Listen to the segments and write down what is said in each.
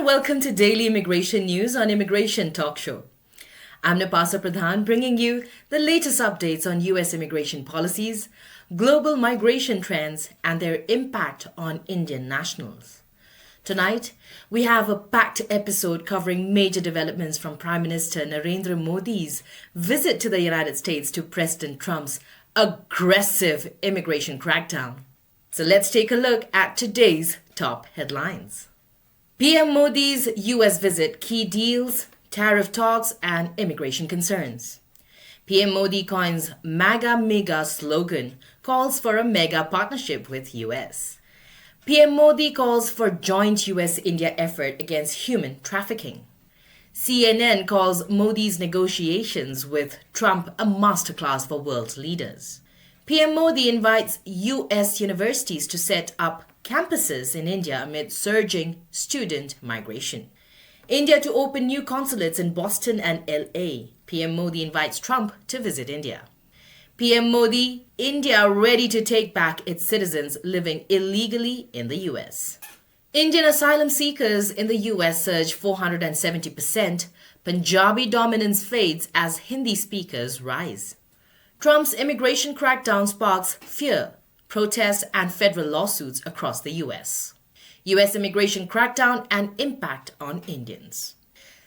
and welcome to Daily Immigration News on Immigration Talk Show. I'm Napasa Pradhan, bringing you the latest updates on U.S. immigration policies, global migration trends, and their impact on Indian nationals. Tonight, we have a packed episode covering major developments from Prime Minister Narendra Modi's visit to the United States to President Trump's aggressive immigration crackdown. So let's take a look at today's top headlines. PM Modi's U.S. visit, key deals, tariff talks, and immigration concerns. PM Modi coins MAGA MIGA slogan, calls for a mega partnership with U.S. PM Modi calls for joint U.S.-India effort against human trafficking. CNN calls Modi's negotiations with Trump a masterclass for world leaders. PM Modi invites U.S. universities to set up campuses in India amid surging student migration. India to open new consulates in Boston and LA. PM Modi invites Trump to visit India. PM Modi, India ready to take back its citizens living illegally in the US. Indian asylum seekers in the US surge 470%. Punjabi dominance fades as Hindi speakers rise. Trump's immigration crackdown sparks fear, protests, and federal lawsuits across the U.S. U.S. immigration crackdown and impact on Indians.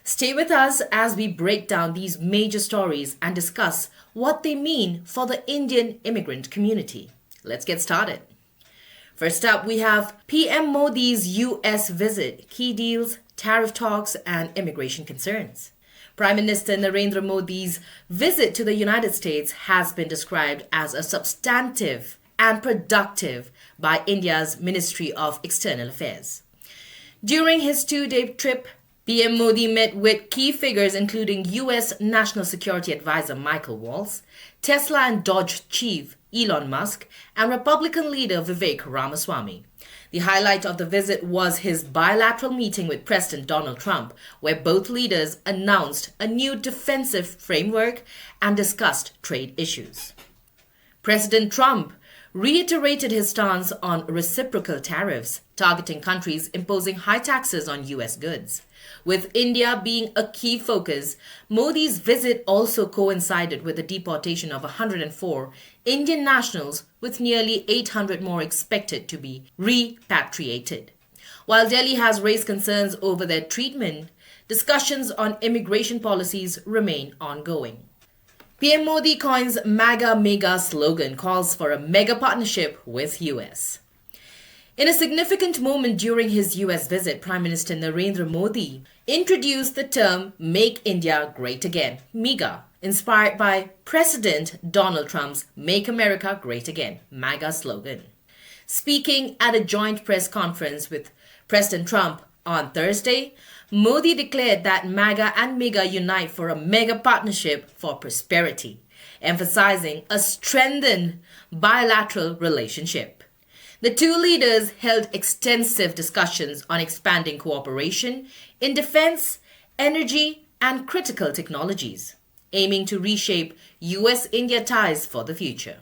Stay with us as we break down these major stories and discuss what they mean for the Indian immigrant community. Let's get started. First up, we have PM Modi's U.S. visit, key deals, tariff talks, and immigration concerns. Prime Minister Narendra Modi's visit to the United States has been described as a substantive and productive by India's Ministry of External Affairs. During his two-day trip, PM Modi met with key figures including U.S. National Security Advisor Michael Waltz, Tesla and Dodge chief Elon Musk, and Republican leader Vivek Ramaswamy. The highlight of the visit was his bilateral meeting with President Donald Trump, where both leaders announced a new defensive framework and discussed trade issues. President Trump reiterated his stance on reciprocal tariffs, targeting countries imposing high taxes on U.S. goods. With India being a key focus, Modi's visit also coincided with the deportation of 104 Indian nationals, with nearly 800 more expected to be repatriated. While Delhi has raised concerns over their treatment, discussions on immigration policies remain ongoing. PM Modi coins MAGA MIGA slogan, calls for a mega partnership with US. In a significant moment during his US visit, Prime Minister Narendra Modi introduced the term Make India Great Again, MIGA, inspired by President Donald Trump's Make America Great Again, MAGA slogan. Speaking at a joint press conference with President Trump on Thursday, Modi declared that MAGA and MIGA unite for a mega partnership for prosperity, emphasizing a strengthened bilateral relationship. The two leaders held extensive discussions on expanding cooperation in defense, energy, and critical technologies, aiming to reshape US-India ties for the future.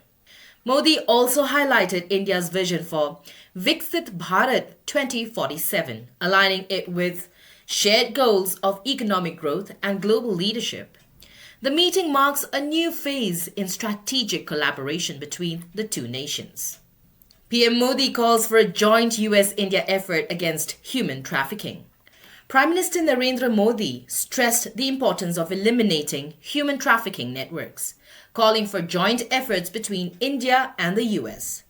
Modi also highlighted India's vision for Viksit Bharat 2047, aligning it with shared goals of economic growth and global leadership. The meeting marks a new phase in strategic collaboration between the two nations. PM Modi calls for a joint US-India effort against human trafficking. Prime Minister Narendra Modi stressed the importance of eliminating human trafficking networks, calling for joint efforts between India and the US.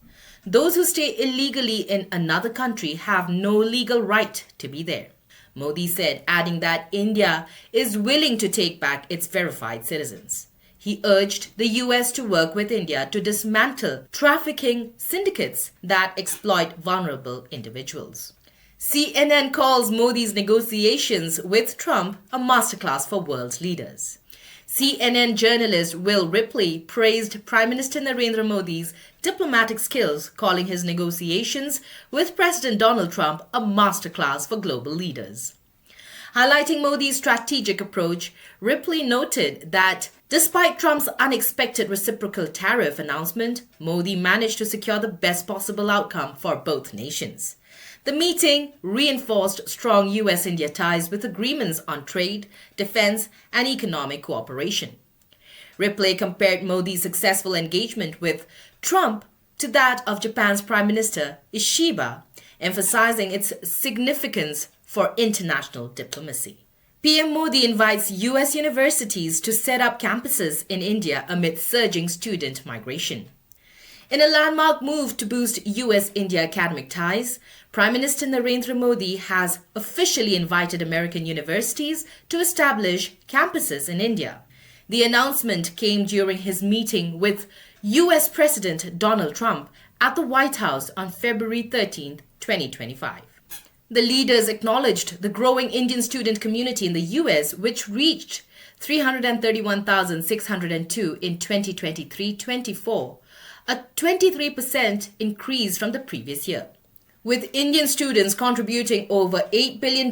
Those who stay illegally in another country have no legal right to be there, Modi said, adding that India is willing to take back its verified citizens. He urged the US to work with India to dismantle trafficking syndicates that exploit vulnerable individuals. CNN calls Modi's negotiations with Trump a masterclass for world leaders. CNN journalist Will Ripley praised Prime Minister Narendra Modi's diplomatic skills, calling his negotiations with President Donald Trump a masterclass for global leaders. Highlighting Modi's strategic approach, Ripley noted that despite Trump's unexpected reciprocal tariff announcement, Modi managed to secure the best possible outcome for both nations. The meeting reinforced strong US-India ties with agreements on trade, defense, and economic cooperation. Ripley compared Modi's successful engagement with Trump to that of Japan's Prime Minister Ishiba, emphasizing its significance for international diplomacy. PM Modi invites US universities to set up campuses in India amid surging student migration. In a landmark move to boost US-India academic ties, Prime Minister Narendra Modi has officially invited American universities to establish campuses in India. The announcement came during his meeting with US President Donald Trump at the White House on February 13, 2025. The leaders acknowledged the growing Indian student community in the US, which reached 331,602 in 2023-24, a 23% increase from the previous year. With Indian students contributing over $8 billion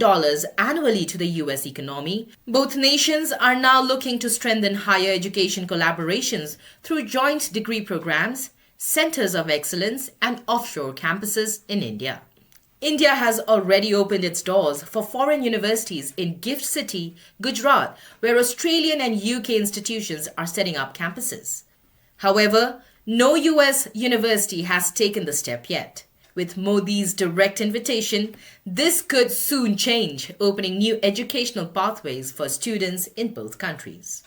annually to the US economy, both nations are now looking to strengthen higher education collaborations through joint degree programs, centers of excellence, and offshore campuses in India. India has already opened its doors for foreign universities in Gift City, Gujarat, where Australian and UK institutions are setting up campuses. However, no US university has taken the step yet. With Modi's direct invitation, this could soon change, opening new educational pathways for students in both countries.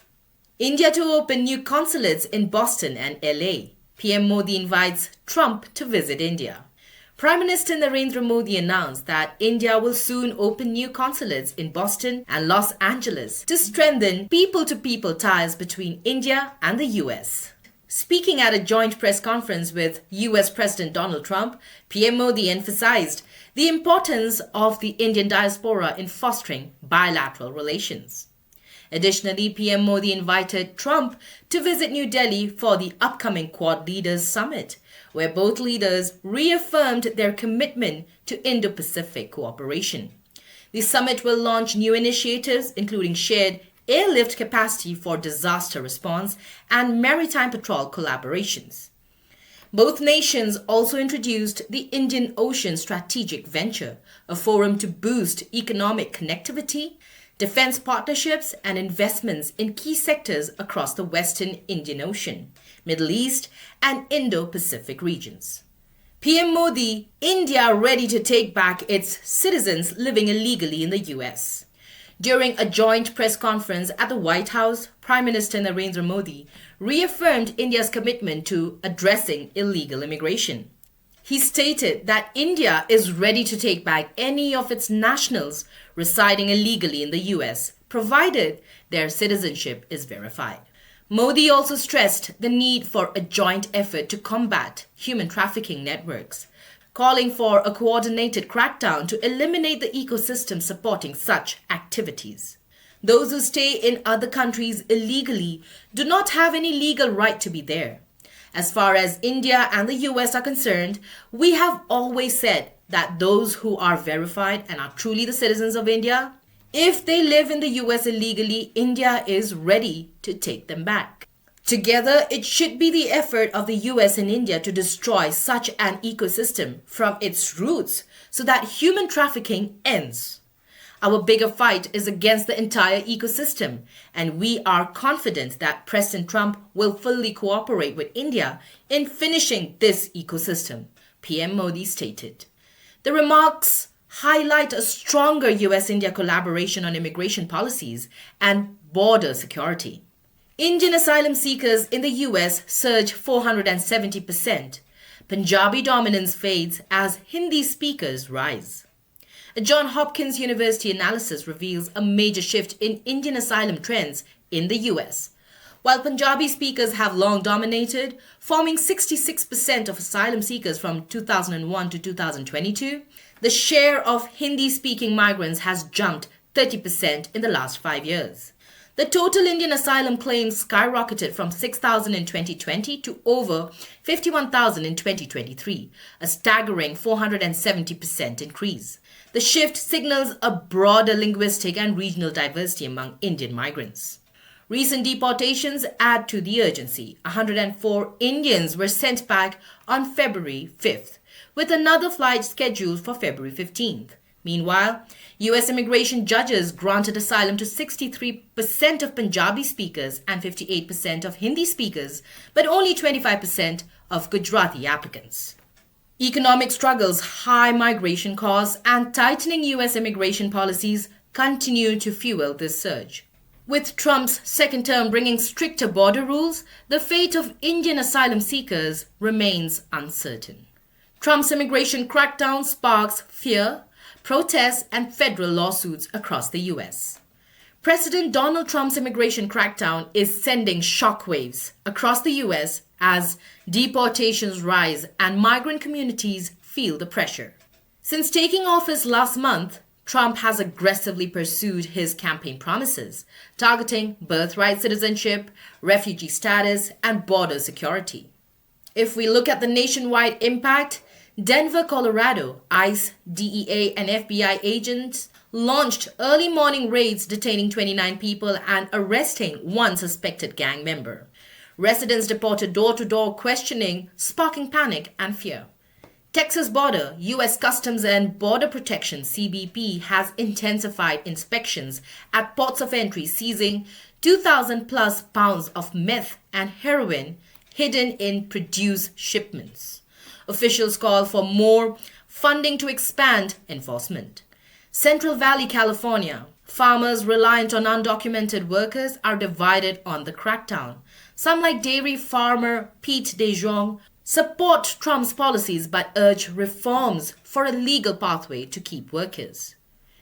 India to open new consulates in Boston and LA. PM Modi invites Trump to visit India. Prime Minister Narendra Modi announced that India will soon open new consulates in Boston and Los Angeles to strengthen people-to-people ties between India and the US. Speaking at a joint press conference with US President Donald Trump, PM Modi emphasized the importance of the Indian diaspora in fostering bilateral relations. Additionally, PM Modi invited Trump to visit New Delhi for the upcoming Quad Leaders Summit, where both leaders reaffirmed their commitment to Indo-Pacific cooperation. The summit will launch new initiatives, including shared airlift capacity for disaster response and maritime patrol collaborations. Both nations also introduced the Indian Ocean Strategic Venture, a forum to boost economic connectivity, defense partnerships, and investments in key sectors across the Western Indian Ocean, Middle East, and Indo-Pacific regions. PM Modi, India ready to take back its citizens living illegally in the US. During a joint press conference at the White House, Prime Minister Narendra Modi reaffirmed India's commitment to addressing illegal immigration. He stated that India is ready to take back any of its nationals residing illegally in the US, provided their citizenship is verified. Modi also stressed the need for a joint effort to combat human trafficking networks, calling for a coordinated crackdown to eliminate the ecosystem supporting such activities. Those who stay in other countries illegally do not have any legal right to be there. As far as India and the US are concerned, we have always said that those who are verified and are truly the citizens of India, if they live in the US illegally, India is ready to take them back. Together, it should be the effort of the US and India to destroy such an ecosystem from its roots so that human trafficking ends. Our bigger fight is against the entire ecosystem, and we are confident that President Trump will fully cooperate with India in finishing this ecosystem, PM Modi stated. The remarks highlight a stronger US-India collaboration on immigration policies and border security. Indian asylum seekers in the US surge 470%. Punjabi dominance fades as Hindi speakers rise. A Johns Hopkins University analysis reveals a major shift in Indian asylum trends in the US. While Punjabi speakers have long dominated, forming 66% of asylum seekers from 2001 to 2022, the share of Hindi-speaking migrants has jumped 30% in the last 5 years. The total Indian asylum claims skyrocketed from 6,000 in 2020 to over 51,000 in 2023, a staggering 470% increase. The shift signals a broader linguistic and regional diversity among Indian migrants. Recent deportations add to the urgency. 104 Indians were sent back on February 5th, with another flight scheduled for February 15th. Meanwhile, U.S. immigration judges granted asylum to 63% of Punjabi speakers and 58% of Hindi speakers, but only 25% of Gujarati applicants. Economic struggles, high migration costs, and tightening U.S. immigration policies continue to fuel this surge. With Trump's second term bringing stricter border rules, the fate of Indian asylum seekers remains uncertain. Trump's immigration crackdown sparks fear, protests, and federal lawsuits across the U.S. President Donald Trump's immigration crackdown is sending shockwaves across the U.S. as deportations rise and migrant communities feel the pressure. Since taking office last month, Trump has aggressively pursued his campaign promises, targeting birthright citizenship, refugee status, and border security. If we look at the nationwide impact, Denver, Colorado, ICE, DEA, and FBI agents launched early morning raids detaining 29 people and arresting one suspected gang member. Residents deported door-to-door questioning, sparking panic and fear. Texas border, U.S. Customs and Border Protection CBP has intensified inspections at ports of entry, seizing 2,000 plus pounds of meth and heroin hidden in produce shipments. Officials call for more funding to expand enforcement. Central Valley, California. Farmers reliant on undocumented workers are divided on the crackdown. Some, like dairy farmer Pete DeJong, support Trump's policies but urge reforms for a legal pathway to keep workers.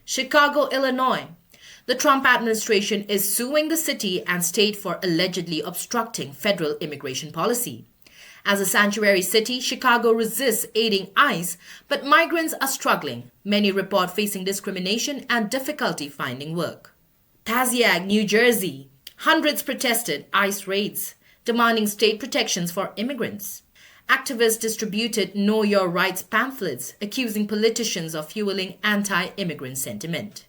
Chicago, Illinois. The Trump administration is suing the city and state for allegedly obstructing federal immigration policy. As a sanctuary city, Chicago resists aiding ICE, but migrants are struggling. Many report facing discrimination and difficulty finding work. Passaic, New Jersey. Hundreds protested ICE raids, demanding state protections for immigrants. Activists distributed Know Your Rights pamphlets, accusing politicians of fueling anti-immigrant sentiment.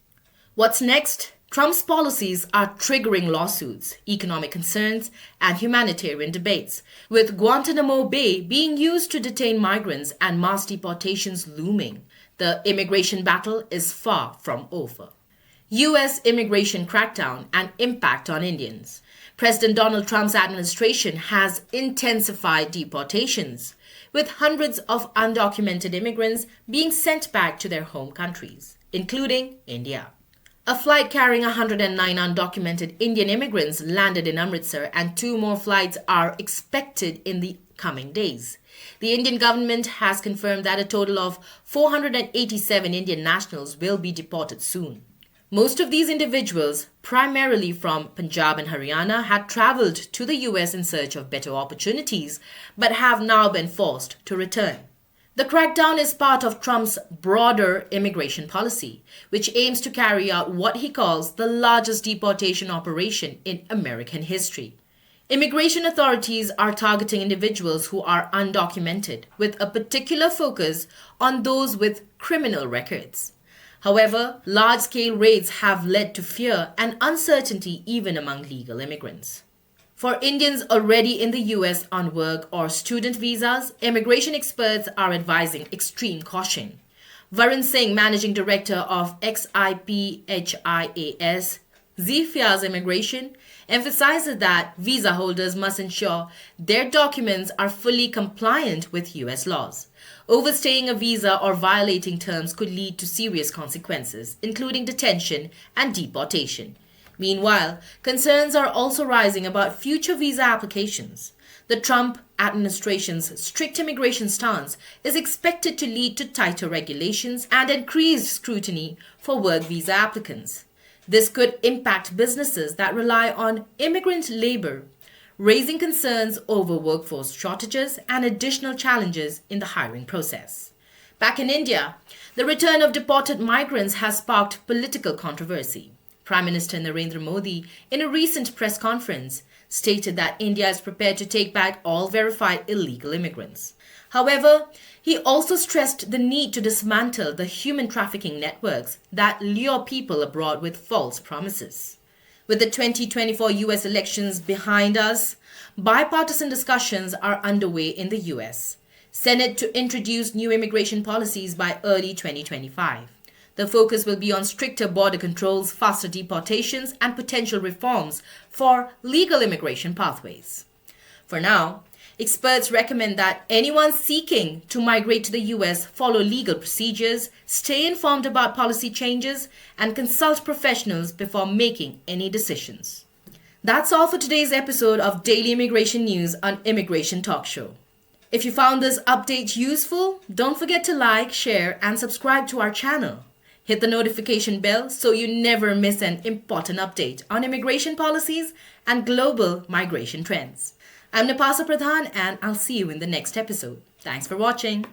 What's next? Trump's policies are triggering lawsuits, economic concerns, and humanitarian debates, with Guantanamo Bay being used to detain migrants and mass deportations looming. The immigration battle is far from over. U.S. immigration crackdown and impact on Indians. President Donald Trump's administration has intensified deportations, with hundreds of undocumented immigrants being sent back to their home countries, including India. A flight carrying 109 undocumented Indian immigrants landed in Amritsar, and 2 more flights are expected in the coming days. The Indian government has confirmed that a total of 487 Indian nationals will be deported soon. Most of these individuals, primarily from Punjab and Haryana, had traveled to the US in search of better opportunities, but have now been forced to return. The crackdown is part of Trump's broader immigration policy, which aims to carry out what he calls the largest deportation operation in American history. Immigration authorities are targeting individuals who are undocumented, with a particular focus on those with criminal records. However, large-scale raids have led to fear and uncertainty even among legal immigrants. For Indians already in the U.S. on work or student visas, immigration experts are advising extreme caution. Varun Singh, managing director of XIPHIAS, Zefia's Immigration, emphasizes that visa holders must ensure their documents are fully compliant with U.S. laws. Overstaying a visa or violating terms could lead to serious consequences, including detention and deportation. Meanwhile, concerns are also rising about future visa applications. The Trump administration's strict immigration stance is expected to lead to tighter regulations and increased scrutiny for work visa applicants. This could impact businesses that rely on immigrant labor, raising concerns over workforce shortages and additional challenges in the hiring process. Back in India, the return of deported migrants has sparked political controversy. Prime Minister Narendra Modi, in a recent press conference, stated that India is prepared to take back all verified illegal immigrants. However, he also stressed the need to dismantle the human trafficking networks that lure people abroad with false promises. With the 2024 U.S. elections behind us, bipartisan discussions are underway in the U.S. Senate to introduce new immigration policies by early 2025. The focus will be on stricter border controls, faster deportations, and potential reforms for legal immigration pathways. For now, experts recommend that anyone seeking to migrate to the US follow legal procedures, stay informed about policy changes, and consult professionals before making any decisions. That's all for today's episode of Daily Immigration News on Immigration Talk Show. If you found this update useful, don't forget to like, share, and subscribe to our channel. Hit the notification bell so you never miss an important update on immigration policies and global migration trends. I'm Napasa Pradhan and I'll see you in the next episode. Thanks for watching.